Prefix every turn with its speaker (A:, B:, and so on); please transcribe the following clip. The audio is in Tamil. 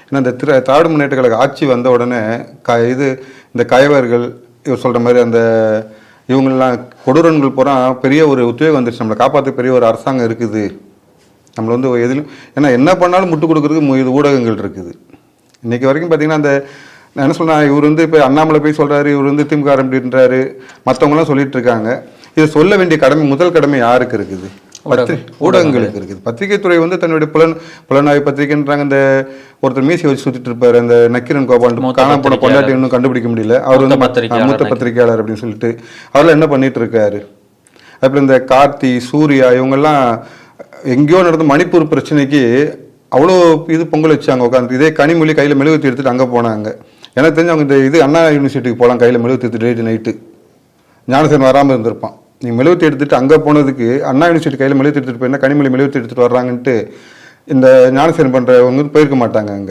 A: ஏன்னா இந்த திராவிட முன்னேற்ற கழக ஆட்சி வந்த உடனே இந்த கயவர்கள் இவர் சொல்கிற மாதிரி அந்த இவங்களெலாம் கொடூரன்கள் பூரா பெரிய ஒரு உத்வேகம் வந்துருச்சு. நம்மளை காப்பாற்ற பெரிய ஒரு அரசாங்கம் இருக்குது. நம்மளை வந்து எதிலும் ஏன்னா என்ன பண்ணாலும் முட்டு கொடுக்குறதுக்கு இது ஊடகங்கள் இருக்குது. இன்றைக்கி வரைக்கும் பார்த்திங்கன்னா அந்த நான் என்ன சொல்கிறேன், இவர் வந்து இப்போ அண்ணாமலை போய் சொல்கிறாரு, இவர் வந்து திமுக அப்படின்றாரு, மற்றவங்களாம் சொல்லிட்டு இருக்காங்க. இதை சொல்ல வேண்டிய கடமை, முதல் கடமை யாருக்கு இருக்குது? ஊடகங்களுக்கு இருக்குது. பத்திரிகை துறை வந்து தன்னுடைய புலனாய்வு பத்திரிகைன்றாங்க. இந்த ஒருத்தர் மீசி வச்சு சுற்றிட்டு இருப்பாரு, அந்த நக்கீரன் கோபால் காணாம போன பொண்டாட்டி இன்னும் கண்டுபிடிக்க முடியல, அவர் வந்து மூத்த பத்திரிகையாளர் அப்படின்னு சொல்லிட்டு அவரெல்லாம் என்ன பண்ணிட்டு இருக்காரு. அப்புறம் இந்த கார்த்தி, சூர்யா இவங்கெல்லாம் எங்கேயோ நடந்த மணிப்பூர் பிரச்சனைக்கு அவ்வளோ பொங்கல் வச்சாங்க உட்காந்து. இதே கனிமொழி கையில் மெழுகுத்தி எடுத்துட்டு அங்கே போனாங்க. எனக்கு தெரிஞ்சு அவங்க இந்த அண்ணா யூனிவர்சிட்டிக்கு போகலாம் கையில் மெழுகுத்தி எடுத்துட்டு நைட்டு. ஞானசேகரன் வராமல் இருந்திருப்பான். நீ மெழுகுத்தி எடுத்துட்டு அங்கே போனதுக்கு அண்ணா யூனிவர்சிட்டி கையில் மெழுகுத்தி எடுத்துட்டு போயிருந்தா கனிமொழி மெழுகுத்தி எடுத்துட்டு வர்றாங்கன்ட்டு இந்த ஞானசேகரன் பண்ணுறவங்க போயிருக்க மாட்டாங்க அங்கே.